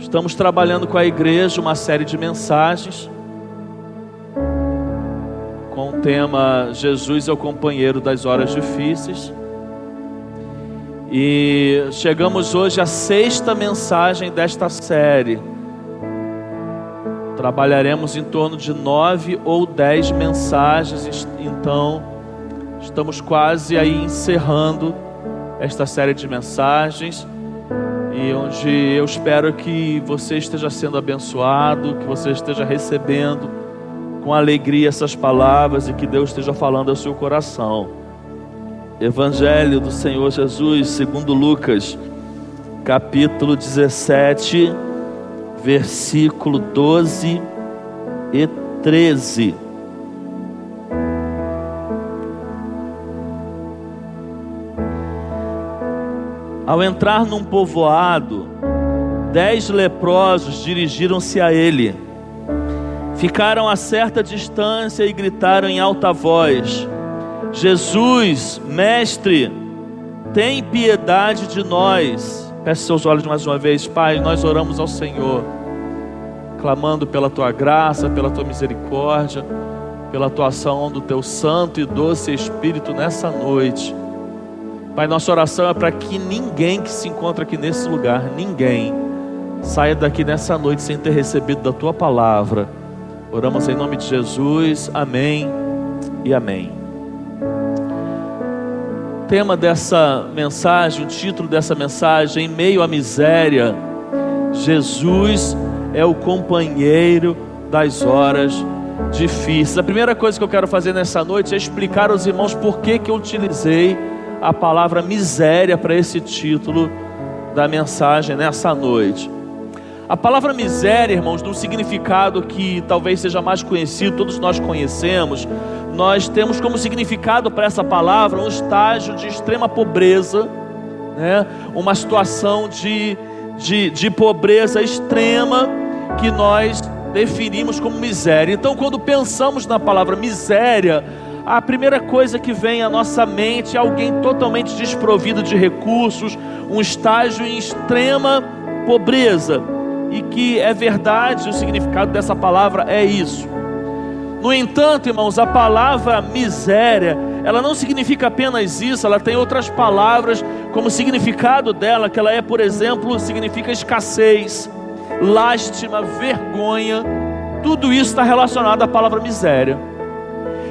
Estamos trabalhando com a igreja uma série de mensagens com o tema Jesus é o companheiro das horas difíceis. E chegamos hoje à 6ª mensagem desta série. Trabalharemos em torno de 9 ou 10 mensagens, então estamos quase aí encerrando esta série de mensagens, e onde eu espero que você esteja sendo abençoado, que você esteja recebendo com alegria essas palavras e que Deus esteja falando ao seu coração. Evangelho do Senhor Jesus segundo Lucas, capítulo 17, versículo 12 e 13. Ao entrar num povoado, 10 leprosos dirigiram-se a ele. Ficaram a certa distância e gritaram em alta voz: Jesus, mestre, tem piedade de nós. Feche seus olhos mais uma vez. Pai, nós oramos ao Senhor, clamando pela tua graça, pela tua misericórdia, pela atuação do teu santo e doce Espírito nessa noite. Pai, nossa oração é para que ninguém que se encontra aqui nesse lugar, ninguém saia daqui nessa noite sem ter recebido da tua palavra. Oramos em nome de Jesus, amém e amém. O tema dessa mensagem, o título dessa mensagem: em meio à miséria, Jesus é o companheiro das horas difíceis. A primeira coisa que eu quero fazer nessa noite é explicar aos irmãos por que eu utilizei a palavra miséria para esse título da mensagem nessa noite. A palavra miséria, irmãos, num significado que talvez seja mais conhecido, todos nós conhecemos, nós temos como significado para essa palavra um estágio de extrema pobreza, né? Uma situação de pobreza extrema que nós definimos como miséria. Então, quando pensamos na palavra miséria, a primeira coisa que vem à nossa mente é alguém totalmente desprovido de recursos, um estágio em extrema pobreza. E que é verdade, o significado dessa palavra é isso. No entanto, irmãos, a palavra miséria, ela não significa apenas isso, ela tem outras palavras como significado dela, que ela é, por exemplo, significa escassez, lástima, vergonha. Tudo isso está relacionado à palavra miséria.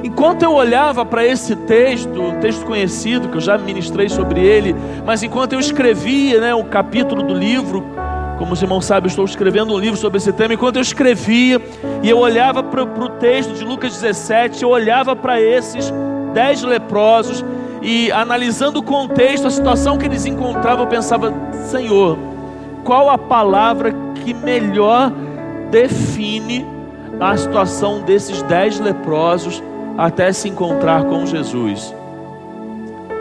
Enquanto eu olhava para esse texto, um texto conhecido, que eu já ministrei sobre ele, mas enquanto eu escrevia, o capítulo do livro, como os irmãos sabem, eu estou escrevendo um livro sobre esse tema. Enquanto eu escrevia e eu olhava para o texto de Lucas 17, eu olhava para esses 10 leprosos e, analisando o contexto, a situação que eles encontravam, eu pensava: Senhor, qual a palavra que melhor define a situação desses 10 leprosos até se encontrar com Jesus?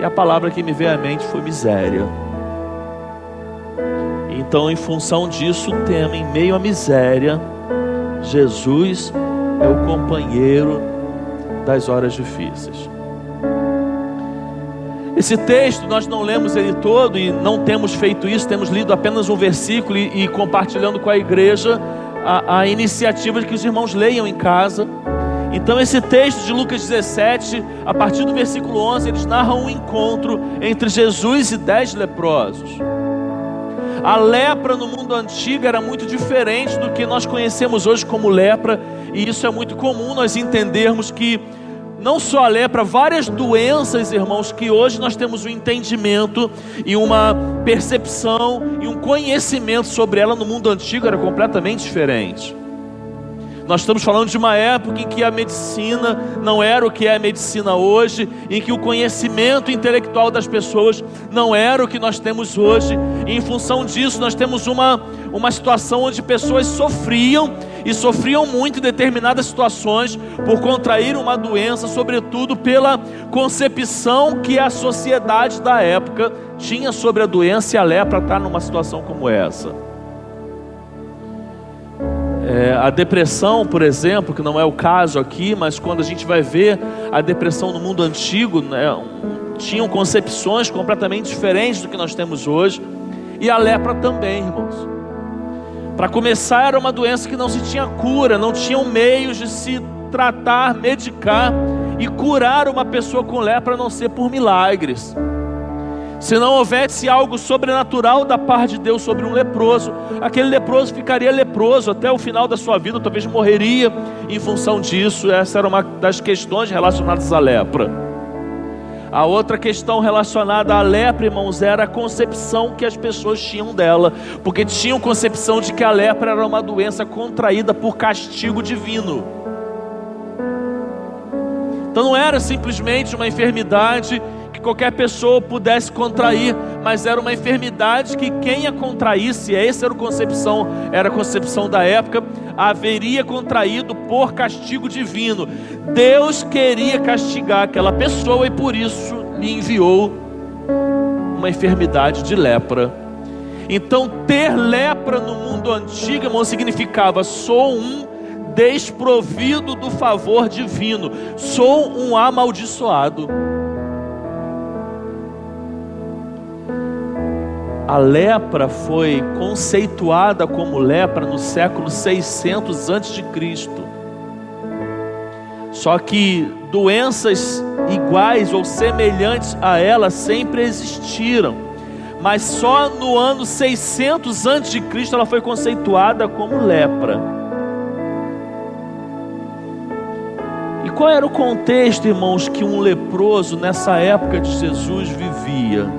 E a palavra que me veio à mente foi miséria. Então, em função disso, o tema: em meio à miséria, Jesus é o companheiro das horas difíceis. Esse texto, nós não lemos ele todo e não temos feito isso, temos lido apenas um versículo e compartilhando com a igreja a iniciativa de que os irmãos leiam em casa. Então, esse texto de Lucas 17, a partir do versículo 11, eles narram um encontro entre Jesus e 10 leprosos. A lepra no mundo antigo era muito diferente do que nós conhecemos hoje como lepra, e isso é muito comum nós entendermos que não só a lepra, várias doenças, irmãos, que hoje nós temos um entendimento e uma percepção e um conhecimento sobre ela, no mundo antigo era completamente diferente. Nós estamos falando de uma época em que a medicina não era o que é a medicina hoje, em que o conhecimento intelectual das pessoas não era o que nós temos hoje, e em função disso nós temos uma situação onde pessoas sofriam, e sofriam muito em determinadas situações por contrair uma doença, sobretudo pela concepção que a sociedade da época tinha sobre a doença, e a lepra está numa situação como essa. A depressão, por exemplo, que não é o caso aqui, mas quando a gente vai ver a depressão no mundo antigo, tinham concepções completamente diferentes do que nós temos hoje, e a lepra também, irmãos. Para começar, era uma doença que não se tinha cura, não tinham meios de se tratar, medicar e curar uma pessoa com lepra, a não ser por milagres. Se não houvesse algo sobrenatural da parte de Deus sobre um leproso, aquele leproso ficaria leproso até o final da sua vida, talvez morreria em função disso. Essa era uma das questões relacionadas à lepra. A outra questão relacionada à lepra, irmãos, era a concepção que as pessoas tinham dela, porque tinham concepção de que a lepra era uma doença contraída por castigo divino. Então não era simplesmente uma enfermidade que qualquer pessoa pudesse contrair, mas era uma enfermidade que quem a contraísse, essa era a concepção da época, haveria contraído por castigo divino. Deus queria castigar aquela pessoa e por isso lhe enviou uma enfermidade de lepra. Então ter lepra no mundo antigo, irmão, significava: sou um desprovido do favor divino, sou um amaldiçoado. A lepra foi conceituada como lepra no século 600 a.C. Só que doenças iguais ou semelhantes a ela sempre existiram, mas só no ano 600 a.C. ela foi conceituada como lepra. E qual era o contexto, irmãos, que um leproso nessa época de Jesus vivia?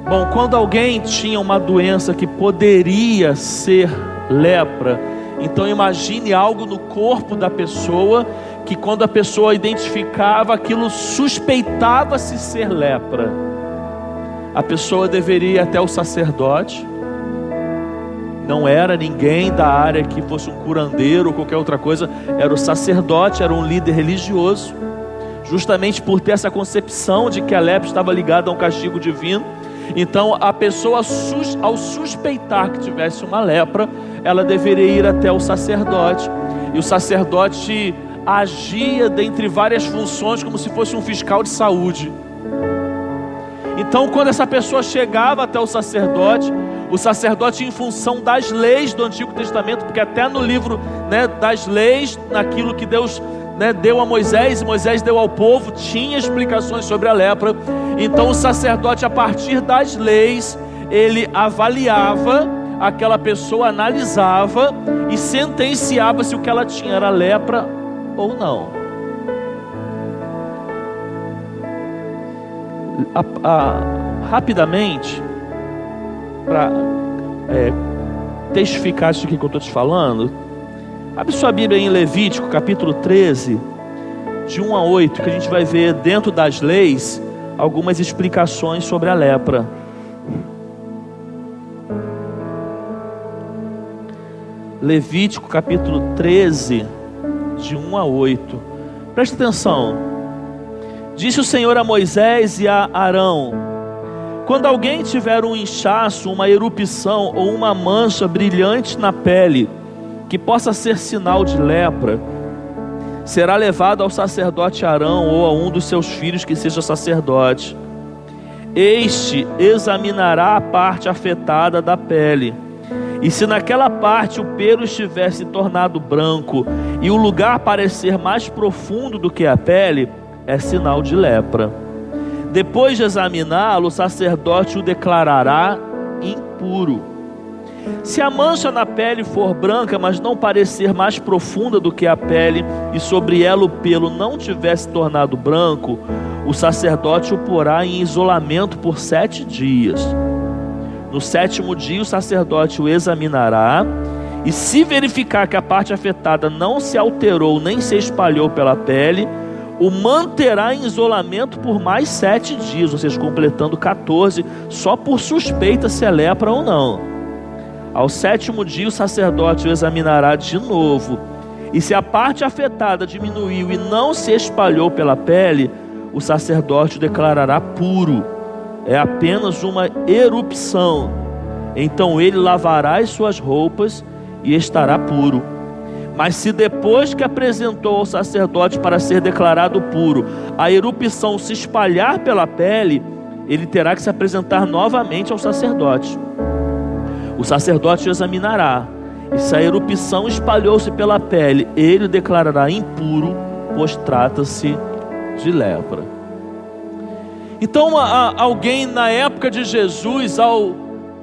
Bom, quando alguém tinha uma doença que poderia ser lepra, então imagine algo no corpo da pessoa, que quando a pessoa identificava aquilo, suspeitava-se ser lepra. A pessoa deveria ir até o sacerdote, não era ninguém da área que fosse um curandeiro ou qualquer outra coisa, era o sacerdote, era um líder religioso, justamente por ter essa concepção de que a lepra estava ligada a um castigo divino. Então a pessoa, ao suspeitar que tivesse uma lepra, ela deveria ir até o sacerdote, e o sacerdote agia dentre várias funções como se fosse um fiscal de saúde. Então quando essa pessoa chegava até o sacerdote, em função das leis do Antigo Testamento, porque até no livro, das leis, naquilo que Deus deu a Moisés, e Moisés deu ao povo, tinha explicações sobre a lepra. Então o sacerdote, a partir das leis, ele avaliava aquela pessoa, analisava e sentenciava se o que ela tinha era lepra ou não. Rapidamente, para testificar isso aqui que eu estou te falando, abre sua Bíblia em Levítico capítulo 13, de 1 a 8, que a gente vai ver dentro das leis algumas explicações sobre a lepra. Levítico capítulo 13, de 1 a 8. Presta atenção. Disse o Senhor a Moisés e a Arão: quando alguém tiver um inchaço, uma erupção ou uma mancha brilhante na pele, que possa ser sinal de lepra, será levado ao sacerdote Arão ou a um dos seus filhos que seja sacerdote. Este examinará a parte afetada da pele, e se naquela parte o pelo estiver se tornado branco e o lugar parecer mais profundo do que a pele, é sinal de lepra. Depois de examiná-lo, o sacerdote o declarará impuro. Se a mancha na pele for branca, mas não parecer mais profunda do que a pele, e sobre ela o pelo não tiver se tornado branco, o sacerdote o porá em isolamento por 7 dias. No 7º dia o sacerdote o examinará, e se verificar que a parte afetada não se alterou nem se espalhou pela pele, o manterá em isolamento por mais 7 dias, ou seja, completando 14, só por suspeita se é lepra ou não. Ao 7º dia o sacerdote o examinará de novo, e se a parte afetada diminuiu e não se espalhou pela pele, o sacerdote o declarará puro. É apenas uma erupção. Então ele lavará as suas roupas e estará puro. Mas se depois que apresentou ao sacerdote para ser declarado puro, a erupção se espalhar pela pele, ele terá que se apresentar novamente ao sacerdote. O sacerdote examinará, e se a erupção espalhou-se pela pele, ele o declarará impuro, pois trata-se de lepra. Então alguém na época de Jesus, ao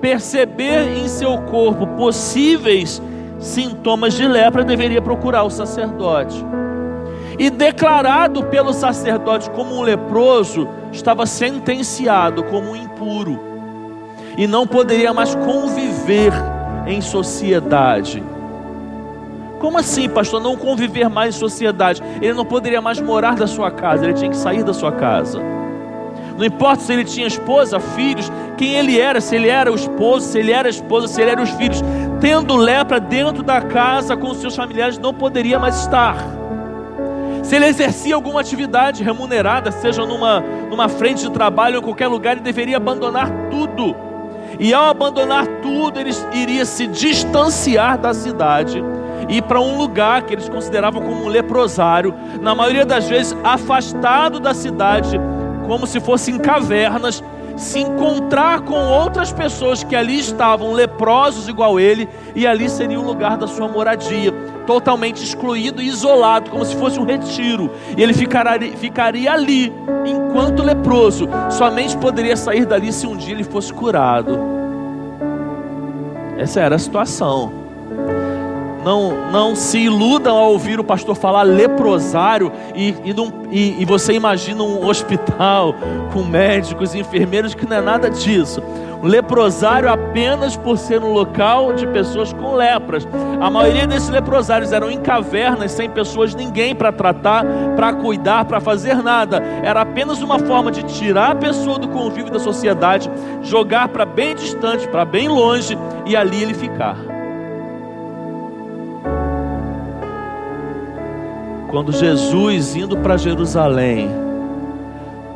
perceber em seu corpo possíveis sintomas de lepra, deveria procurar o sacerdote. E declarado pelo sacerdote como um leproso, estava sentenciado como um impuro e não poderia mais conviver em sociedade. Como assim, pastor? Não conviver mais em sociedade? Ele não poderia mais morar da sua casa, ele tinha que sair da sua casa. Não importa se ele tinha esposa, filhos, quem ele era, se ele era o esposo, se ele era a esposa, se ele era os filhos. Tendo lepra dentro da casa com os seus familiares, não poderia mais estar. Se ele exercia alguma atividade remunerada, seja numa frente de trabalho ou em qualquer lugar, ele deveria abandonar tudo. E ao abandonar tudo, ele iria se distanciar da cidade e ir para um lugar que eles consideravam como um leprosário, na maioria das vezes afastado da cidade, como se fossem cavernas, se encontrar com outras pessoas que ali estavam leprosos igual ele, e ali seria o lugar da sua moradia, totalmente excluído e isolado, como se fosse um retiro. E ele ficaria ali enquanto leproso, somente poderia sair dali se um dia ele fosse curado. Essa era a situação. Não se iludam ao ouvir o pastor falar leprosário e você imagina um hospital com médicos e enfermeiros, que não é nada disso. Um leprosário apenas por ser um local de pessoas com lepras. A maioria desses leprosários eram em cavernas, sem pessoas, ninguém para tratar, para cuidar, para fazer nada. Era apenas uma forma de tirar a pessoa do convívio da sociedade, jogar para bem distante, para bem longe, e ali ele ficar. Quando Jesus, indo para Jerusalém,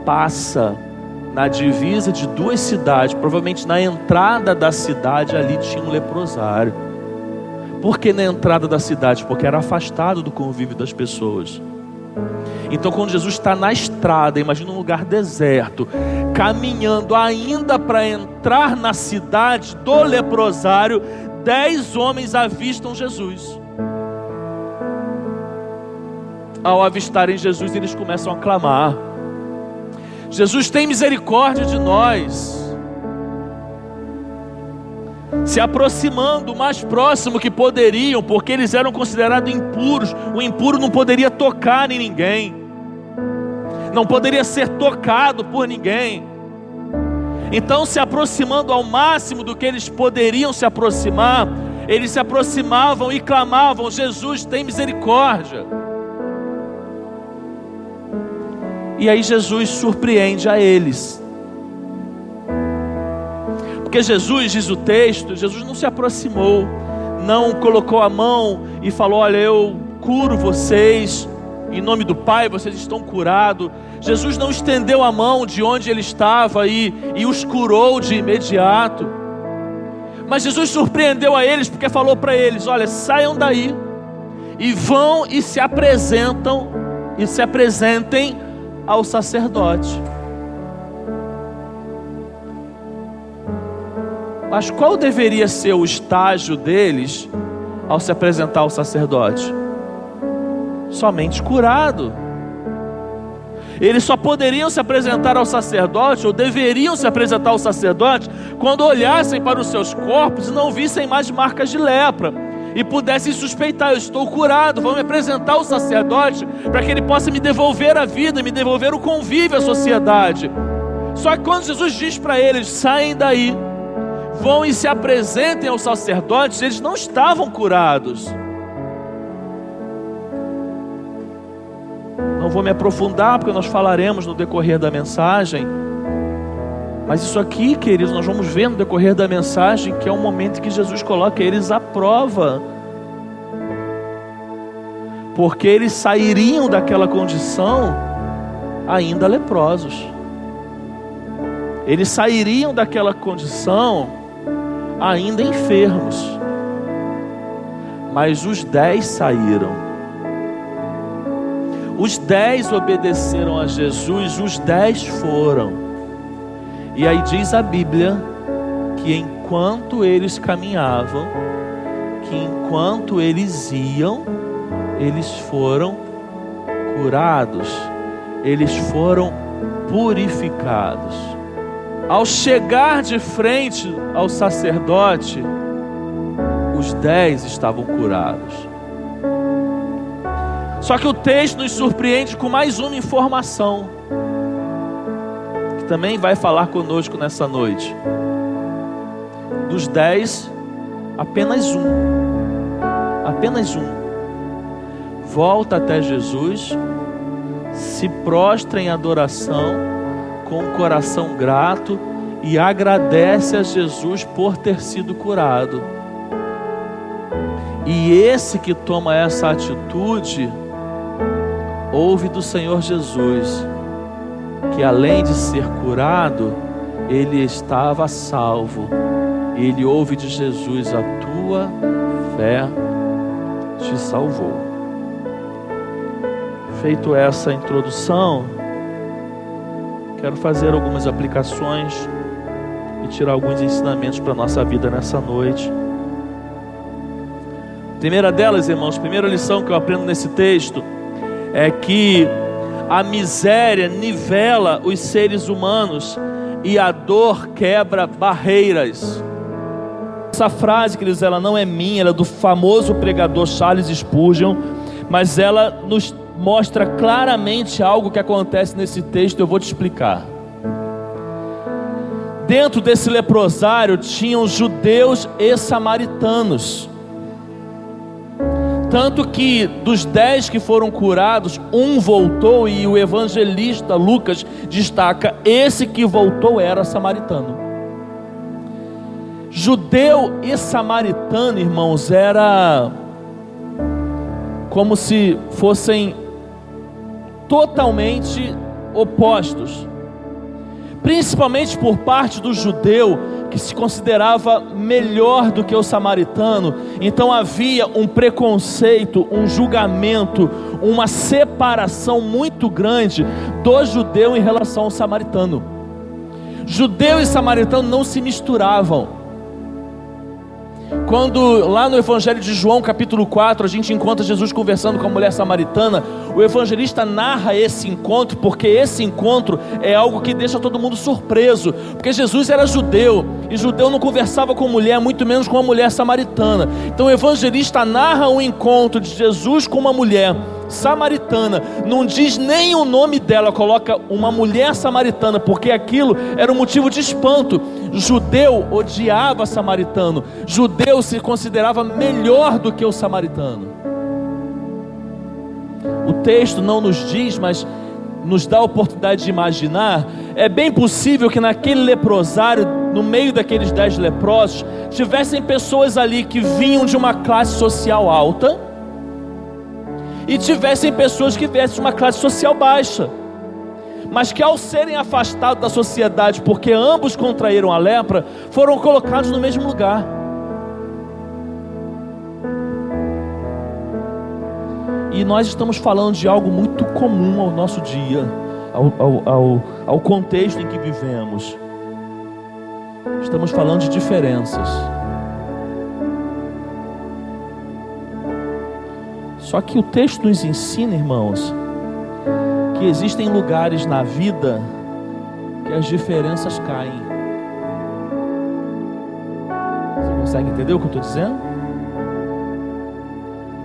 passa na divisa de duas cidades, provavelmente na entrada da cidade, ali tinha um leprosário. Por que na entrada da cidade? Porque era afastado do convívio das pessoas. Então quando Jesus está na estrada, imagina um lugar deserto, caminhando ainda para entrar na cidade do leprosário, 10 homens avistam Jesus. Ao avistarem Jesus, eles começam a clamar: Jesus, tem misericórdia de nós. Se aproximando o mais próximo que poderiam, porque eles eram considerados impuros. O impuro não poderia tocar em ninguém, não poderia ser tocado por ninguém. Então, se aproximando ao máximo do que eles poderiam se aproximar, eles se aproximavam e clamavam: Jesus, tem misericórdia. E aí Jesus surpreende a eles. Porque Jesus, diz o texto, Jesus não se aproximou, não colocou a mão e falou: olha, eu curo vocês, em nome do Pai vocês estão curados. Jesus não estendeu a mão de onde ele estava e os curou de imediato. Mas Jesus surpreendeu a eles, porque falou para eles: olha, saiam daí e vão e se apresentem ao sacerdote. Mas qual deveria ser o estágio deles ao se apresentar ao sacerdote? Somente curado. Eles só poderiam se apresentar ao sacerdote, ou deveriam se apresentar ao sacerdote, quando olhassem para os seus corpos e não vissem mais marcas de lepra, e pudessem suspeitar: eu estou curado, vou me apresentar ao sacerdote para que ele possa me devolver a vida, me devolver o convívio à sociedade. Só que quando Jesus diz para eles: saem daí, vão e se apresentem aos sacerdotes, eles não estavam curados. Não vou me aprofundar, porque nós falaremos no decorrer da mensagem. Mas isso aqui, queridos, nós vamos ver no decorrer da mensagem, que é um momento que Jesus coloca eles à prova. Porque eles sairiam daquela condição ainda leprosos. Eles sairiam daquela condição ainda enfermos. Mas os 10 saíram. Os 10 obedeceram a Jesus, os 10 foram. E aí diz a Bíblia que enquanto eles caminhavam, que enquanto eles iam, eles foram curados, eles foram purificados. Ao chegar de frente ao sacerdote, os 10 estavam curados. Só que o texto nos surpreende com mais uma informação, que também vai falar conosco nessa noite. Dos 10, apenas um volta até Jesus, se prostra em adoração, com o coração grato, e agradece a Jesus por ter sido curado. E esse que toma essa atitude, ouve do Senhor Jesus, que além de ser curado, ele estava salvo. Ele ouve de Jesus: a tua fé te salvou. Feito essa introdução, quero fazer algumas aplicações e tirar alguns ensinamentos para a nossa vida nessa noite. Primeira delas, irmãos, primeira lição que eu aprendo nesse texto é que a miséria nivela os seres humanos e a dor quebra barreiras. Essa frase, queridos, ela não é minha, ela é do famoso pregador Charles Spurgeon, mas ela nos mostra claramente algo que acontece nesse texto. Eu vou te explicar. Dentro desse leprosário tinham judeus e samaritanos. Tanto que dos 10 que foram curados, um voltou, e o evangelista Lucas destaca: esse que voltou era samaritano. Judeu e samaritano, irmãos, era como se fossem totalmente opostos, principalmente por parte do judeu, que se considerava melhor do que o samaritano. Então havia um preconceito, um julgamento, uma separação muito grande do judeu em relação ao samaritano. Judeu e samaritano não se misturavam. Quando lá no Evangelho de João, capítulo 4, a gente encontra Jesus conversando com a mulher samaritana, o evangelista narra esse encontro, porque esse encontro é algo que deixa todo mundo surpreso, porque Jesus era judeu, e judeu não conversava com mulher, muito menos com uma mulher samaritana. Então o evangelista narra o encontro de Jesus com uma mulher samaritana, não diz nem o nome dela, coloca uma mulher samaritana, porque aquilo era um motivo de espanto. Judeu odiava samaritano, judeu se considerava melhor do que o samaritano. O texto não nos diz, mas nos dá a oportunidade de imaginar. É bem possível que naquele leprosário, no meio daqueles 10 leprosos, tivessem pessoas ali que vinham de uma classe social alta, e tivessem pessoas que viessem de uma classe social baixa, mas que ao serem afastados da sociedade, porque ambos contraíram a lepra, foram colocados no mesmo lugar. E nós estamos falando de algo muito comum ao nosso dia, ao contexto em que vivemos. Estamos falando de diferenças. Só que o texto nos ensina, irmãos, que existem lugares na vida que as diferenças caem. Você consegue entender o que eu estou dizendo?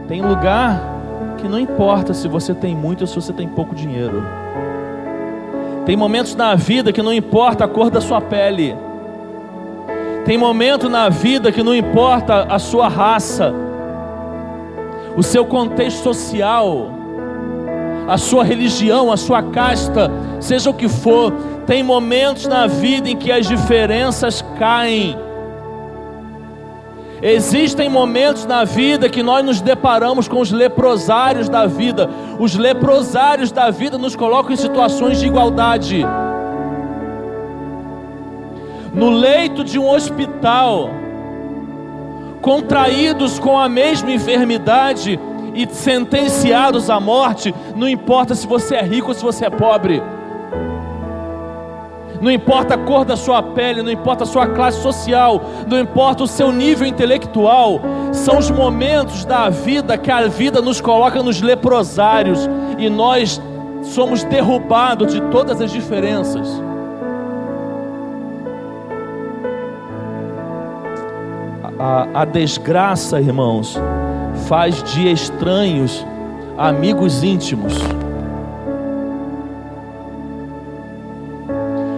Tem lugar que não importa se você tem muito ou se você tem pouco dinheiro. Tem momentos na vida que não importa a cor da sua pele. Tem momento na vida que não importa a sua raça, o seu contexto social, a sua religião, a sua casta, seja o que for. Tem momentos na vida em que as diferenças caem. Existem momentos na vida que nós nos deparamos com os leprosários da vida. Os leprosários da vida nos colocam em situações de igualdade. No leito de um hospital, contraídos com a mesma enfermidade e sentenciados à morte, não importa se você é rico ou se você é pobre. Não importa a cor da sua pele, não importa a sua classe social, não importa o seu nível intelectual, são os momentos da vida que a vida nos coloca nos leprosários e nós somos derrubados de todas as diferenças. A desgraça, irmãos, faz de estranhos amigos íntimos.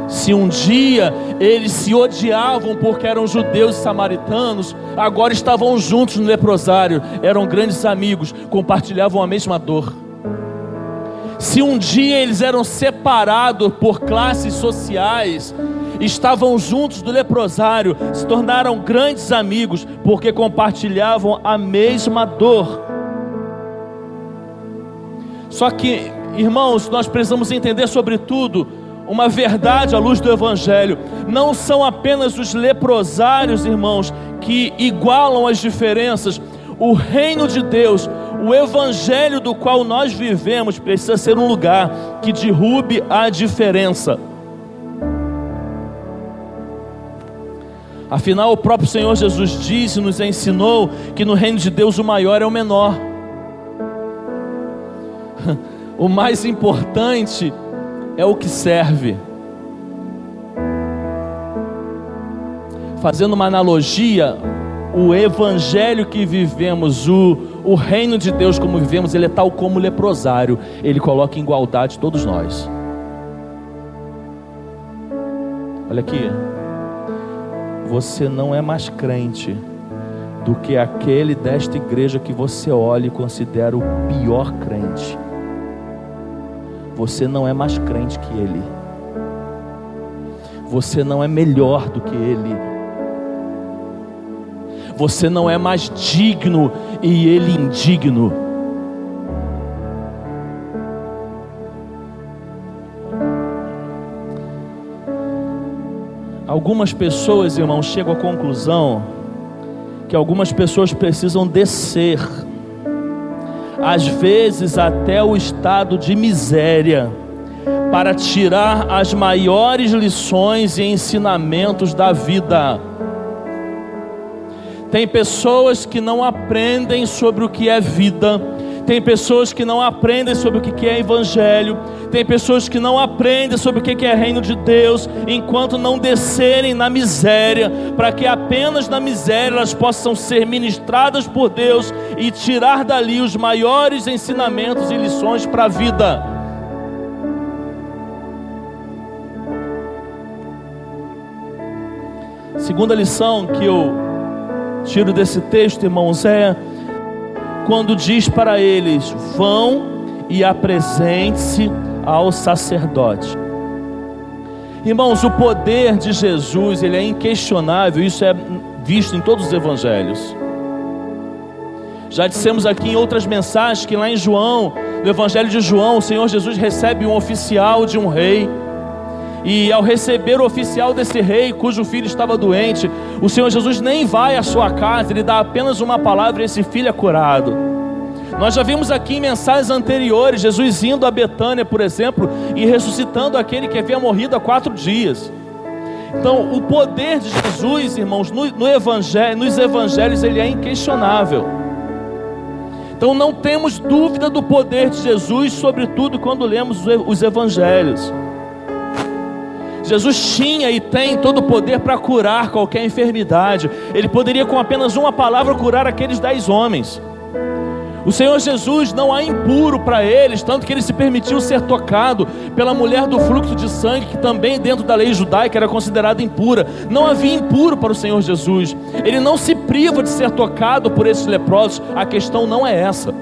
Se um dia eles se odiavam porque eram judeus e samaritanos, agora estavam juntos no leprosário, eram grandes amigos, compartilhavam a mesma dor. Se um dia eles eram separados por classes sociais, estavam juntos no leprosário, se tornaram grandes amigos porque compartilhavam a mesma dor. Só que, irmãos, nós precisamos entender sobretudo uma verdade à luz do Evangelho. Não são apenas os leprosários, irmãos, que igualam as diferenças. O reino de Deus, o Evangelho do qual nós vivemos, precisa ser um lugar que derrube a diferença. Afinal, o próprio Senhor Jesus disse e nos ensinou que no reino de Deus o maior é o menor. O mais importante é o que serve. Fazendo uma analogia, o evangelho que vivemos, o reino de Deus como vivemos, ele é tal como o leprosário, ele coloca em igualdade todos nós. Olha aqui, você não é mais crente do que aquele desta igreja que você olha e considera o pior crente. Você não é mais crente que ele. Você não é melhor do que ele. Você não é mais digno e ele indigno. Algumas pessoas, irmãos, chegam à conclusão que algumas pessoas precisam descer, às vezes até o estado de miséria, para tirar as maiores lições e ensinamentos da vida. Tem pessoas que não aprendem sobre o que é vida. Tem pessoas que não aprendem sobre o que é evangelho. Tem pessoas que não aprendem sobre o que é reino de Deus, enquanto não descerem na miséria, para que apenas na miséria elas possam ser ministradas por Deus e tirar dali os maiores ensinamentos e lições para a vida. Segunda lição que eu tiro desse texto, irmãos, é quando diz para eles: vão e apresente-se ao sacerdote. Irmãos, o poder de Jesus, ele é inquestionável. Isso é visto em todos os evangelhos. Já dissemos aqui em outras mensagens que lá em João, no evangelho de João, o Senhor Jesus recebe um oficial de um rei. E ao receber o oficial desse rei, cujo filho estava doente, o Senhor Jesus nem vai à sua casa, ele dá apenas uma palavra e esse filho é curado. Nós já vimos aqui em mensagens anteriores, Jesus indo a Betânia, por exemplo, e ressuscitando aquele que havia morrido há 4 dias. Então, o poder de Jesus, irmãos, nos evangelhos, ele é inquestionável. Então, não temos dúvida do poder de Jesus, sobretudo quando lemos os evangelhos. Jesus tinha e tem todo o poder para curar qualquer enfermidade. Ele poderia com apenas uma palavra curar aqueles 10 homens. O Senhor Jesus, não há impuro para eles, tanto que ele se permitiu ser tocado pela mulher do fluxo de sangue, que também dentro da lei judaica era considerada impura. Não havia impuro para o Senhor Jesus. Ele não se priva de ser tocado por esses leprosos. A questão não é essa.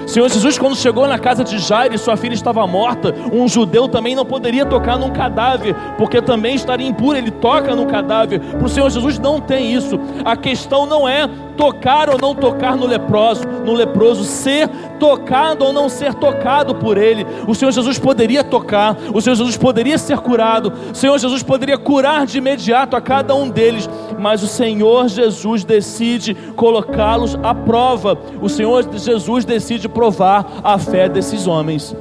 O Senhor Jesus, quando chegou na casa de Jairo e sua filha estava morta, um judeu também não poderia tocar num cadáver, porque também estaria impuro. Ele toca no cadáver. Para o Senhor Jesus não tem isso. A questão não é tocar ou não tocar no leproso, ser tocado ou não ser tocado por ele. O Senhor Jesus poderia tocar, o Senhor Jesus poderia ser curado, o Senhor Jesus poderia curar de imediato a cada um deles, mas o Senhor Jesus decide colocá-los à prova. O Senhor Jesus decide provar a fé desses homens.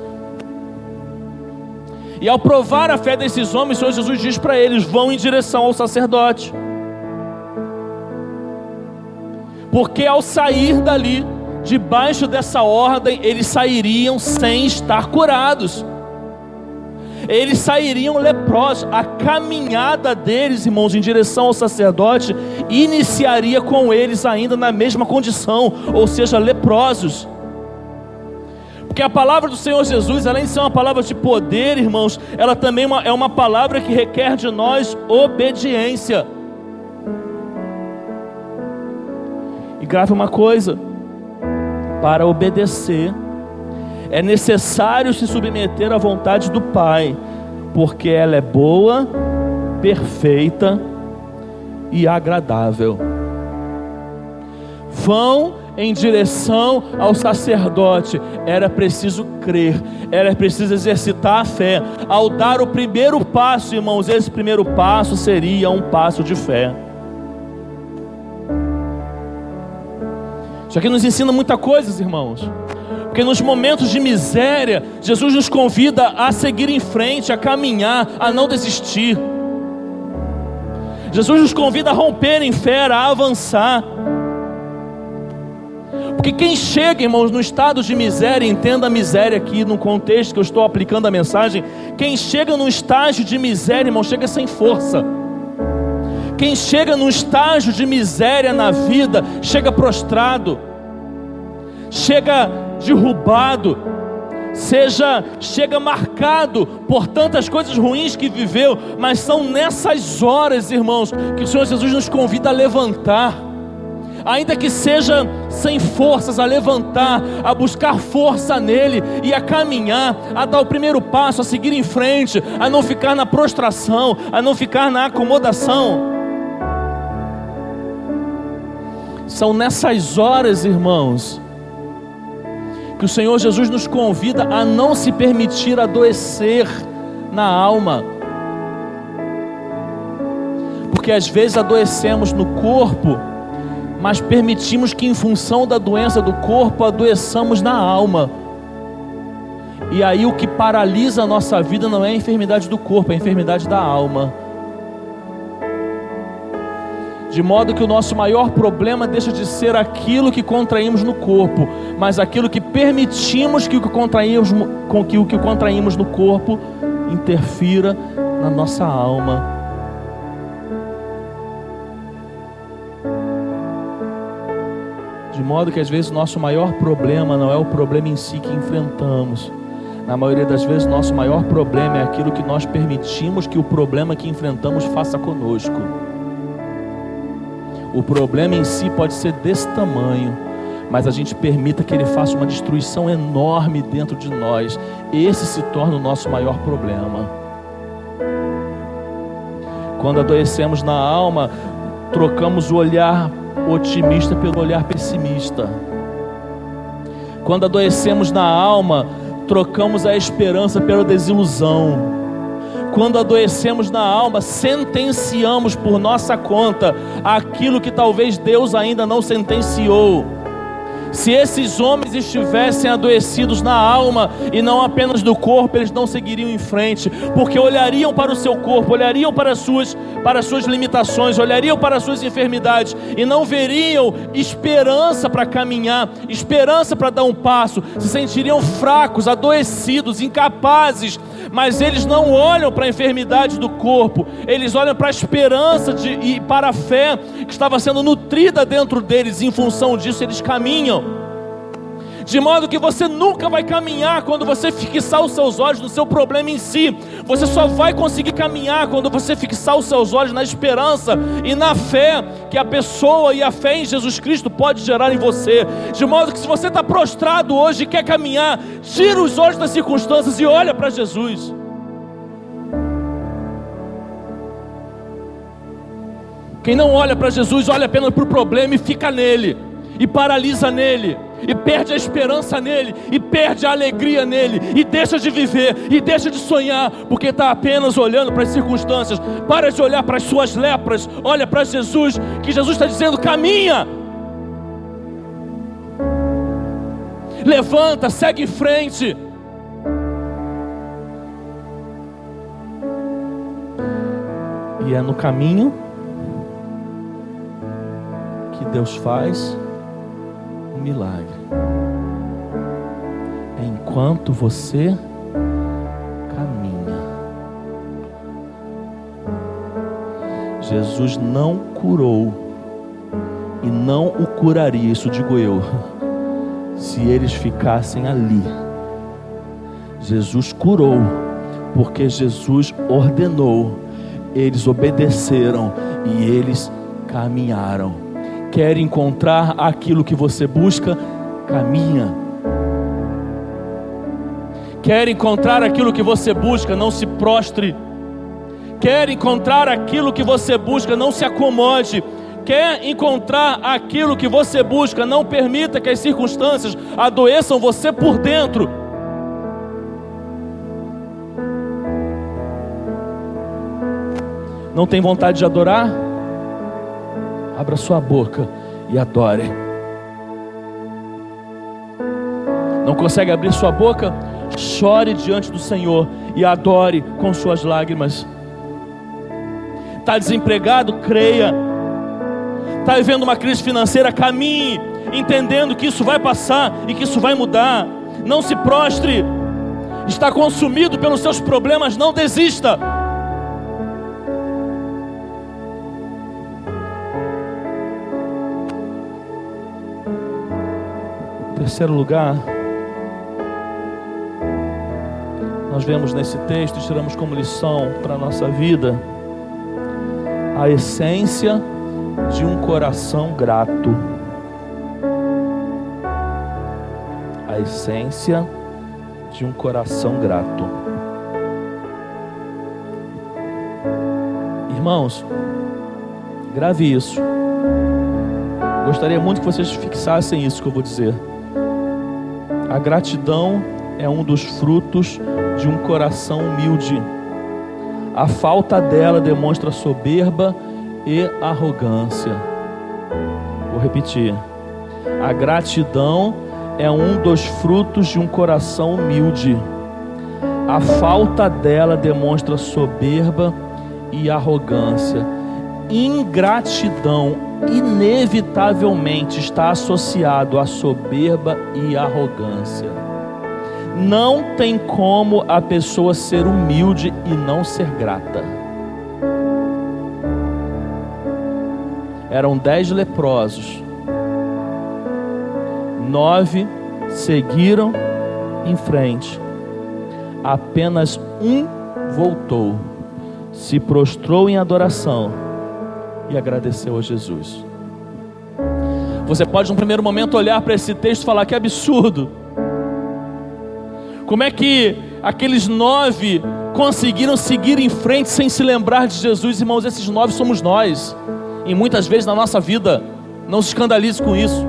E ao provar a fé desses homens, o Senhor Jesus diz para eles: vão em direção ao sacerdote. Porque ao sair dali, debaixo dessa ordem, eles sairiam sem estar curados. Eles sairiam leprosos. A caminhada deles, irmãos, em direção ao sacerdote, iniciaria com eles ainda na mesma condição, ou seja, leprosos. Porque a palavra do Senhor Jesus, além de ser uma palavra de poder, irmãos, ela também é uma palavra que requer de nós obediência. E grave uma coisa: para obedecer é necessário se submeter à vontade do Pai, porque ela é boa, perfeita e agradável. Vão em direção ao sacerdote. Era preciso crer, era preciso exercitar a fé. Ao dar o primeiro passo, irmãos, esse primeiro passo seria um passo de fé. Isso aqui nos ensina muita coisa, irmãos. Porque nos momentos de miséria, Jesus nos convida a seguir em frente, a caminhar, a não desistir. Jesus nos convida a romper em fé, a avançar. Porque quem chega, irmãos, no estado de miséria, entenda a miséria aqui no contexto que eu estou aplicando a mensagem. Quem chega num estágio de miséria, irmão, chega sem força. Quem chega num estágio de miséria na vida, chega prostrado, chega derrubado, chega marcado por tantas coisas ruins que viveu. Mas são nessas horas, irmãos, que o Senhor Jesus nos convida a levantar, ainda que seja sem forças, a levantar, a buscar força nele e a caminhar, a dar o primeiro passo, a seguir em frente, a não ficar na prostração, a não ficar na acomodação. São nessas horas, irmãos, que o Senhor Jesus nos convida a não se permitir adoecer na alma. Porque às vezes adoecemos no corpo, mas permitimos que em função da doença do corpo adoeçamos na alma. E aí o que paralisa a nossa vida não é a enfermidade do corpo, é a enfermidade da alma. De modo que o nosso maior problema deixa de ser aquilo que contraímos no corpo, mas aquilo que permitimos que o que contraímos no corpo interfira na nossa alma. De modo que às vezes o nosso maior problema não é o problema em si que enfrentamos. Na maioria das vezes o nosso maior problema é aquilo que nós permitimos que o problema que enfrentamos faça conosco. O problema em si pode ser desse tamanho, mas a gente permita que ele faça uma destruição enorme dentro de nós. Esse se torna o nosso maior problema. Quando adoecemos na alma, trocamos o olhar otimista pelo olhar pessimista. Quando adoecemos na alma, trocamos a esperança pela desilusão. Quando adoecemos na alma, sentenciamos por nossa conta aquilo que talvez Deus ainda não sentenciou. Se esses homens estivessem adoecidos na alma e não apenas no corpo, eles não seguiriam em frente, porque olhariam para o seu corpo, olhariam para as suas limitações, olhariam para as suas enfermidades e não veriam esperança para caminhar, esperança para dar um passo. Se sentiriam fracos, adoecidos, incapazes. Mas eles não olham para a enfermidade do corpo, eles olham para a esperança e para a fé que estava sendo nutrida dentro deles. Em função disso eles caminham. De modo que você nunca vai caminhar quando você fixar os seus olhos no seu problema em si. Você só vai conseguir caminhar quando você fixar os seus olhos na esperança e na fé que a pessoa e a fé em Jesus Cristo pode gerar em você. De modo que se você está prostrado hoje e quer caminhar, tira os olhos das circunstâncias e olha para Jesus. Quem não olha para Jesus, olha apenas para o problema e fica nele, e paralisa nele, e perde a esperança nele, e perde a alegria nele, e deixa de viver, e deixa de sonhar, porque está apenas olhando para as circunstâncias. Para de olhar para as suas lepras, olha para Jesus, que Jesus está dizendo: caminha, levanta, segue em frente. E é no caminho que Deus faz um milagre. É enquanto você caminha. Jesus não curou e não o curaria, isso digo eu, se eles ficassem ali. Jesus curou porque Jesus ordenou, eles obedeceram e eles caminharam. Quer encontrar aquilo que você busca? Caminha. Quer encontrar aquilo que você busca? Não se prostre. Quer encontrar aquilo que você busca? Não se acomode. Quer encontrar aquilo que você busca? Não permita que as circunstâncias adoeçam você por dentro. Não tem vontade de adorar? Abra sua boca e adore. Não consegue abrir sua boca? Chore diante do Senhor e adore com suas lágrimas. Está desempregado? Creia. Está vivendo uma crise financeira? Caminhe, entendendo que isso vai passar e que isso vai mudar. Não se prostre. Está consumido pelos seus problemas? Não desista. Terceiro lugar, nós vemos nesse texto e tiramos como lição para a nossa vida a essência de um coração grato. A essência de um coração grato. Irmãos, grave isso. Gostaria muito que vocês fixassem isso que eu vou dizer. A gratidão é um dos frutos de um coração humilde. A falta dela demonstra soberba e arrogância. Vou repetir. A gratidão é um dos frutos de um coração humilde. A falta dela demonstra soberba e arrogância. Ingratidão inevitavelmente está associado a soberba e arrogância. Não tem como a pessoa ser humilde e não ser grata. Eram 10 leprosos. 9 seguiram em frente. Apenas um voltou, se prostrou em adoração e agradeceu a Jesus. Você pode num primeiro momento olhar para esse texto e falar: que absurdo. Como é que aqueles 9 conseguiram seguir em frente sem se lembrar de Jesus? Irmãos, esses 9 somos nós. E muitas vezes na nossa vida, não se escandalize com isso.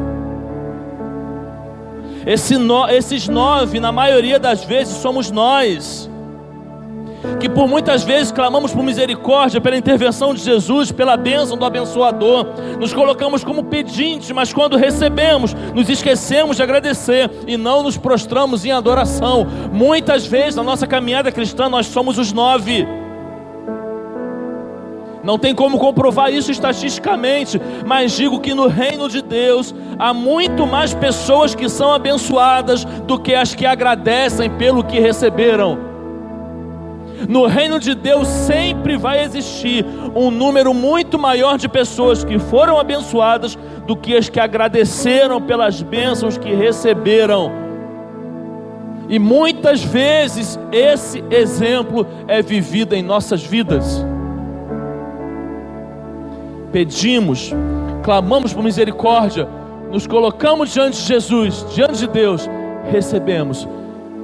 Esses 9, na maioria das vezes, somos nós, que por muitas vezes clamamos por misericórdia, pela intervenção de Jesus, pela bênção do abençoador, nos colocamos como pedintes, mas quando recebemos, nos esquecemos de agradecer e não nos prostramos em adoração. Muitas vezes na nossa caminhada cristã nós somos os 9. Não tem como comprovar isso estatisticamente, mas digo que no reino de Deus há muito mais pessoas que são abençoadas do que as que agradecem pelo que receberam. No reino de Deus sempre vai existir um número muito maior de pessoas que foram abençoadas do que as que agradeceram pelas bênçãos que receberam. E muitas vezes esse exemplo é vivido em nossas vidas. Pedimos, clamamos por misericórdia, nos colocamos diante de Jesus, diante de Deus, recebemos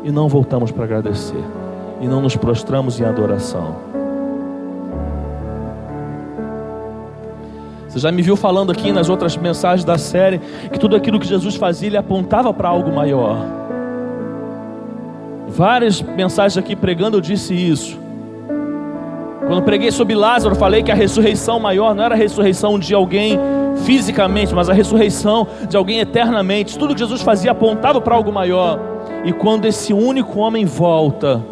e não voltamos para agradecer. E não nos prostramos em adoração. Você já me viu falando aqui nas outras mensagens da série que tudo aquilo que Jesus fazia, ele apontava para algo maior. Várias mensagens aqui pregando eu disse isso. Quando preguei sobre Lázaro, falei que a ressurreição maior não era a ressurreição de alguém fisicamente, mas a ressurreição de alguém eternamente. Tudo que Jesus fazia apontava para algo maior. E quando esse único homem volta,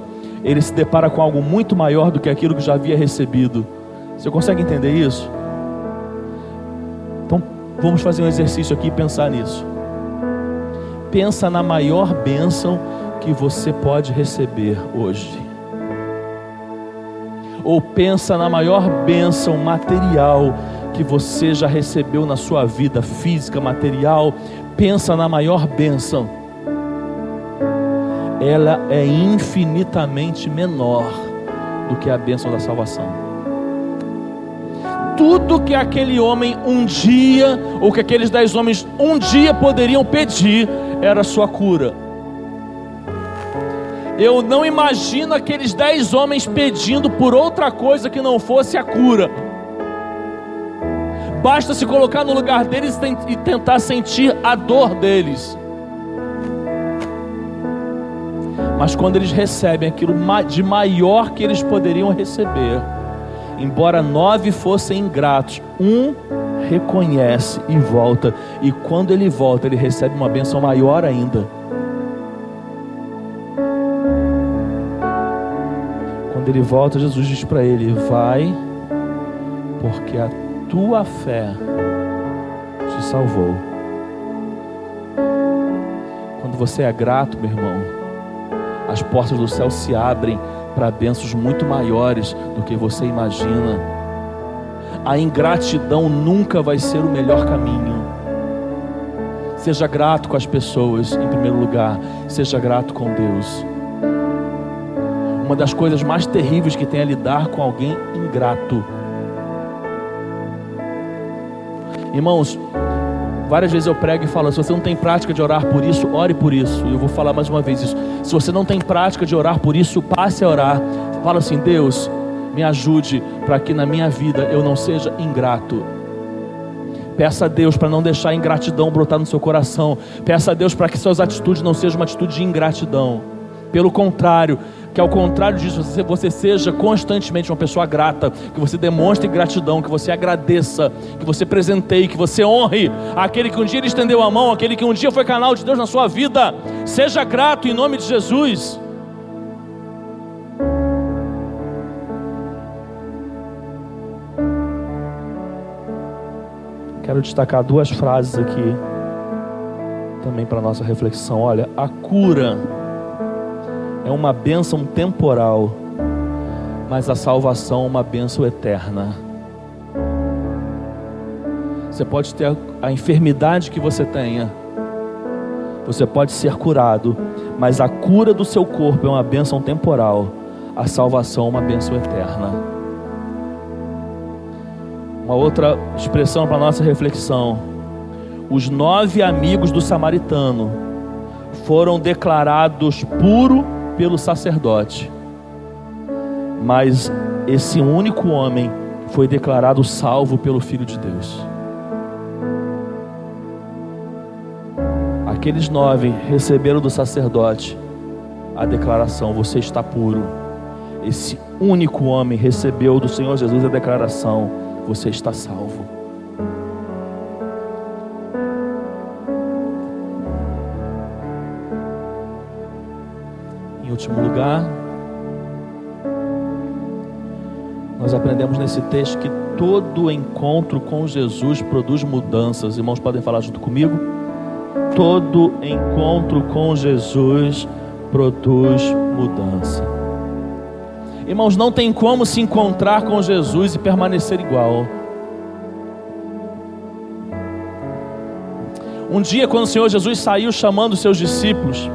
ele se depara com algo muito maior do que aquilo que já havia recebido. Você consegue entender isso? Então vamos fazer um exercício aqui e pensar nisso. Pensa na maior bênção que você pode receber hoje. Ou pensa na maior bênção material que você já recebeu na sua vida física, material. Pensa na maior bênção. Ela é infinitamente menor do que a bênção da salvação. Tudo que aquele homem um dia, ou que aqueles 10 homens um dia poderiam pedir, era a sua cura. Eu não imagino aqueles 10 homens pedindo por outra coisa que não fosse a cura. Basta se colocar no lugar deles e tentar sentir a dor deles. Mas quando eles recebem aquilo de maior que eles poderiam receber, embora 9 fossem ingratos, um reconhece e volta. E quando ele volta, ele recebe uma bênção maior ainda. Quando ele volta, Jesus diz para ele: vai, porque a tua fé te salvou. Quando você é grato, meu irmão, as portas do céu se abrem para bênçãos muito maiores do que você imagina. A ingratidão nunca vai ser o melhor caminho. Seja grato com as pessoas em primeiro lugar. Seja grato com Deus. Uma das coisas mais terríveis que tem é lidar com alguém ingrato. Irmãos, várias vezes eu prego e falo: se você não tem prática de orar por isso, ore por isso. E eu vou falar mais uma vez isso. Se você não tem prática de orar por isso, passe a orar. Fala assim: Deus, me ajude para que na minha vida eu não seja ingrato. Peça a Deus para não deixar a ingratidão brotar no seu coração. Peça a Deus para que suas atitudes não sejam uma atitude de ingratidão. Pelo contrário, que ao contrário disso, você seja constantemente uma pessoa grata, que você demonstre gratidão, que você agradeça, que você presenteie, que você honre aquele que um dia lhe estendeu a mão, aquele que um dia foi canal de Deus na sua vida. Seja grato em nome de Jesus. Quero destacar 2 frases aqui também para nossa reflexão. Olha, a cura é uma bênção temporal, mas a salvação é uma bênção eterna. Você pode ter a enfermidade que você tenha, você pode ser curado, mas a cura do seu corpo é uma bênção temporal, a salvação é uma bênção eterna. Uma outra expressão para nossa reflexão: os 9 amigos do samaritano foram declarados puros pelo sacerdote, mas esse único homem foi declarado salvo pelo Filho de Deus. Aqueles 9 receberam do sacerdote a declaração: você está puro. Esse único homem recebeu do Senhor Jesus a declaração: você está salvo. Em último lugar, nós aprendemos nesse texto que todo encontro com Jesus produz mudanças. Irmãos, podem falar junto comigo? Todo encontro com Jesus produz mudança. Irmãos, não tem como se encontrar com Jesus e permanecer igual. Um dia, quando o Senhor Jesus saiu chamando os seus discípulos,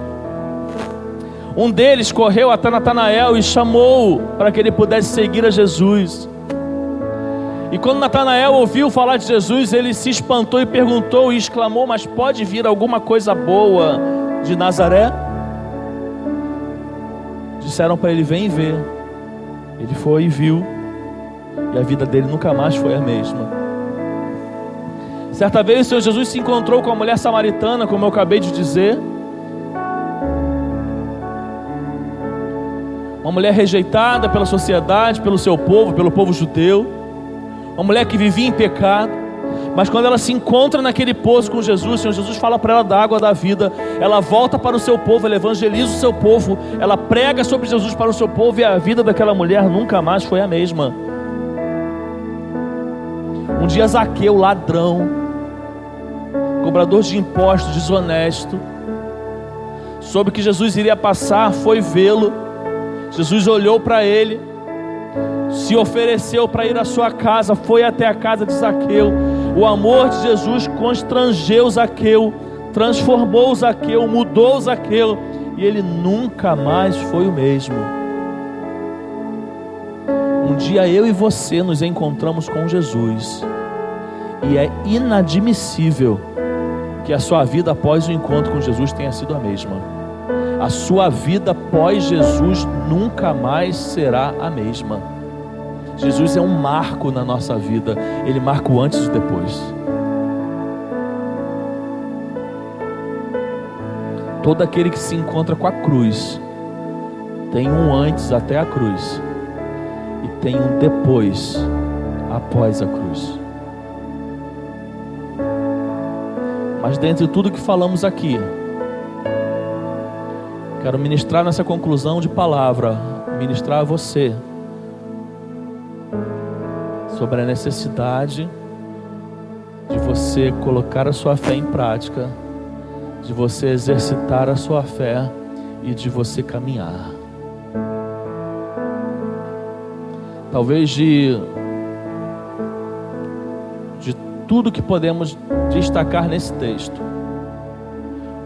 um deles correu até Natanael e chamou para que ele pudesse seguir a Jesus. E quando Natanael ouviu falar de Jesus, ele se espantou e perguntou e exclamou: mas pode vir alguma coisa boa de Nazaré? Disseram para ele: vem ver. Ele foi e viu, e a vida dele nunca mais foi a mesma. Certa vez o Senhor Jesus se encontrou com a mulher samaritana, como eu acabei de dizer. Uma mulher rejeitada pela sociedade, pelo seu povo, pelo povo judeu. Uma mulher que vivia em pecado. Mas quando ela se encontra naquele poço com Jesus, o Senhor Jesus fala para ela da água da vida. Ela volta para o seu povo, ela evangeliza o seu povo, ela prega sobre Jesus para o seu povo, e a vida daquela mulher nunca mais foi a mesma. Um dia Zaqueu, ladrão, cobrador de impostos, desonesto, soube que Jesus iria passar, foi vê-lo. Jesus olhou para ele, se ofereceu para ir à sua casa, foi até a casa de Zaqueu. O amor de Jesus constrangeu Zaqueu, transformou Zaqueu, mudou Zaqueu, e ele nunca mais foi o mesmo. Um dia eu e você nos encontramos com Jesus, e é inadmissível que a sua vida após o encontro com Jesus tenha sido a mesma. A sua vida pós Jesus nunca mais será a mesma. Jesus é um marco na nossa vida, ele marca o antes e o depois. Todo aquele que se encontra com a cruz tem um antes até a cruz e tem um depois após a cruz. Mas dentre tudo que falamos aqui, quero ministrar nessa conclusão de palavra, ministrar a você sobre a necessidade de você colocar a sua fé em prática, de você exercitar a sua fé e de você caminhar. Talvez de tudo que podemos destacar nesse texto,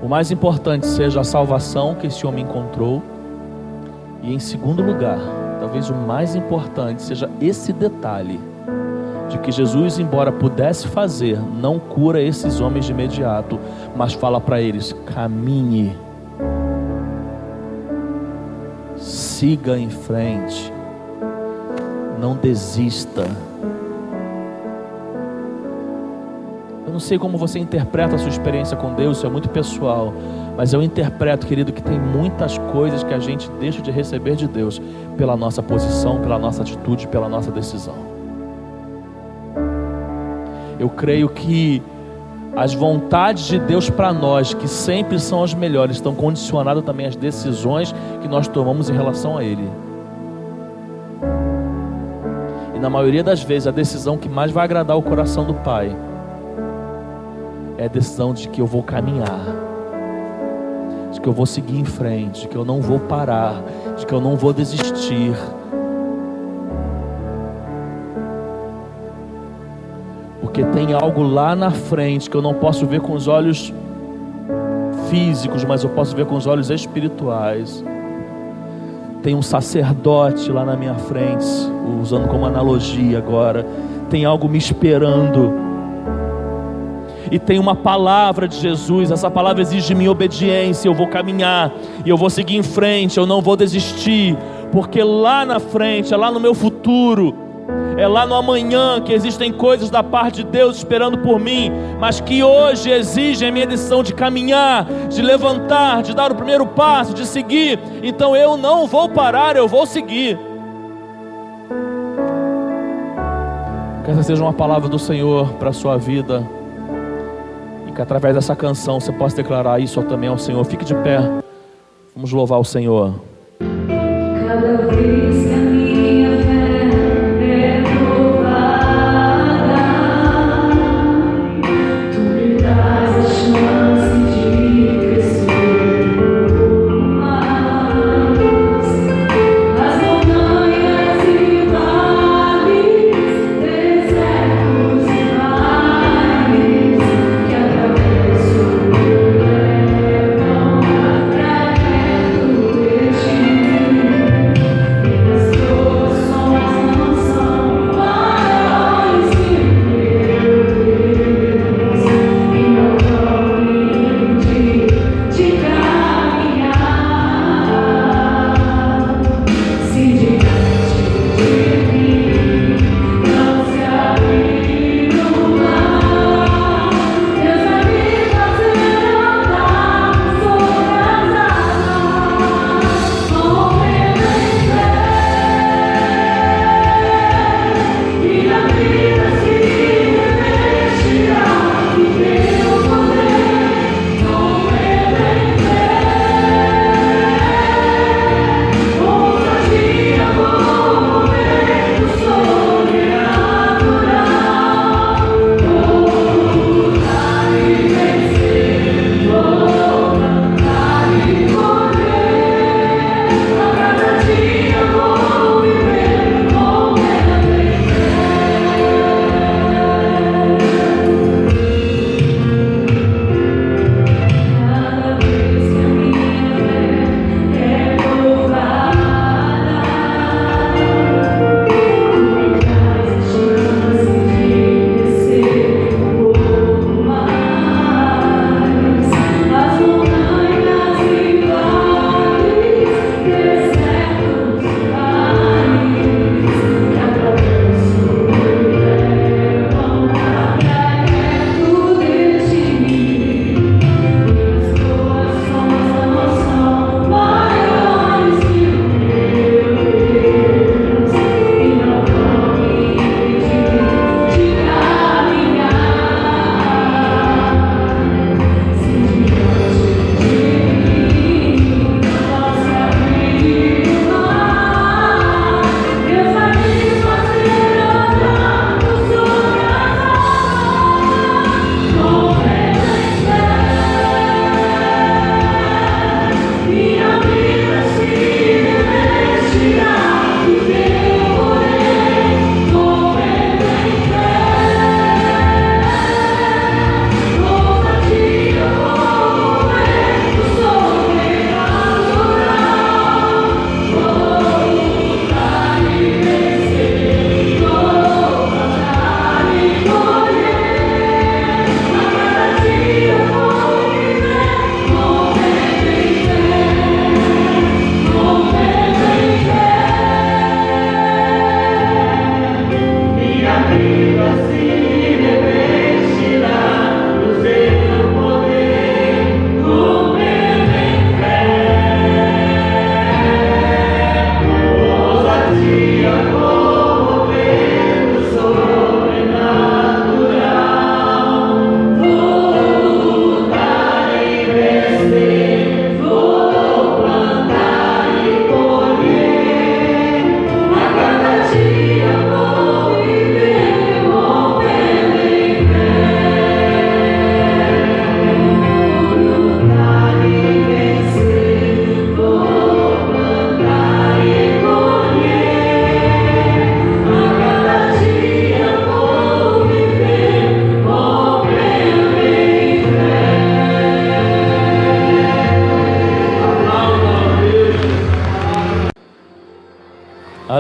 o mais importante seja a salvação que esse homem encontrou, e em segundo lugar, talvez o mais importante seja esse detalhe de que Jesus, embora pudesse fazer, não cura esses homens de imediato, mas fala para eles: caminhe, siga em frente, não desista. Eu não sei como você interpreta a sua experiência com Deus, isso é muito pessoal, mas eu interpreto, querido, que tem muitas coisas que a gente deixa de receber de Deus pela nossa posição, pela nossa atitude, pela nossa decisão. Eu creio que as vontades de Deus para nós, que sempre são as melhores, estão condicionadas também às decisões que nós tomamos em relação a Ele. E na maioria das vezes, a decisão que mais vai agradar o coração do Pai é a decisão de que eu vou caminhar, de que eu vou seguir em frente, de que eu não vou parar, de que eu não vou desistir. Porque tem algo lá na frente que eu não posso ver com os olhos físicos, mas eu posso ver com os olhos espirituais. Tem um sacerdote lá na minha frente, usando como analogia agora. Tem algo me esperando. E tem uma palavra de Jesus. Essa palavra exige de mim obediência. Eu vou caminhar e eu vou seguir em frente, eu não vou desistir, porque lá na frente, é lá no meu futuro, é lá no amanhã que existem coisas da parte de Deus esperando por mim, mas que hoje exigem a minha decisão de caminhar, de levantar, de dar o primeiro passo, de seguir. Então eu não vou parar, eu vou seguir. Que essa seja uma palavra do Senhor para a sua vida, e que através dessa canção você possa declarar isso também ao Senhor. Fique de pé, vamos louvar o Senhor. Cada vez que a minha fé é provada, tu me dás a chance de crescer mais. As montanhas e vales, desertos e mares que atravesso me levam pra perto de ti.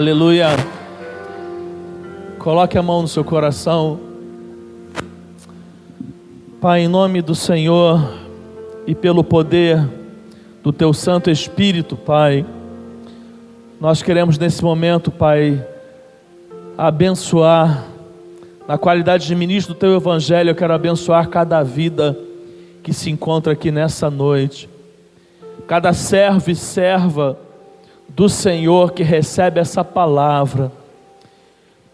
Aleluia. Coloque a mão no seu coração. Pai, em nome do Senhor e pelo poder do Teu Santo Espírito, Pai, nós queremos nesse momento, Pai, abençoar, na qualidade de ministro do Teu Evangelho, eu quero abençoar cada vida que se encontra aqui nessa noite, cada servo e serva do Senhor que recebe essa palavra.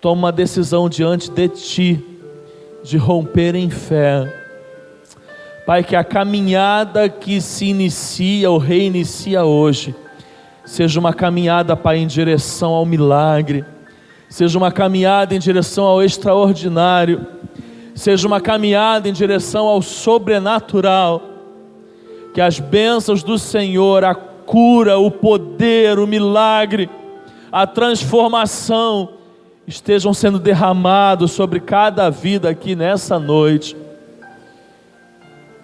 Toma uma decisão diante de Ti, de romper em fé. Pai, que a caminhada que se inicia ou reinicia hoje, seja uma caminhada, Pai, em direção ao milagre, seja uma caminhada em direção ao extraordinário, seja uma caminhada em direção ao sobrenatural, que as bênçãos do Senhor, a cura, o poder, o milagre, a transformação, estejam sendo derramados sobre cada vida aqui nessa noite,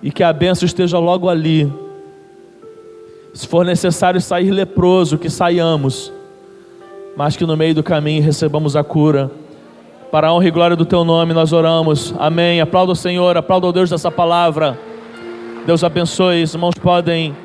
e que a bênção esteja logo ali. Se for necessário sair leproso, que saiamos, mas que no meio do caminho recebamos a cura. Para a honra e glória do Teu nome nós oramos, amém. Aplauda o Senhor, aplauda o Deus dessa palavra. Deus abençoe, os irmãos podem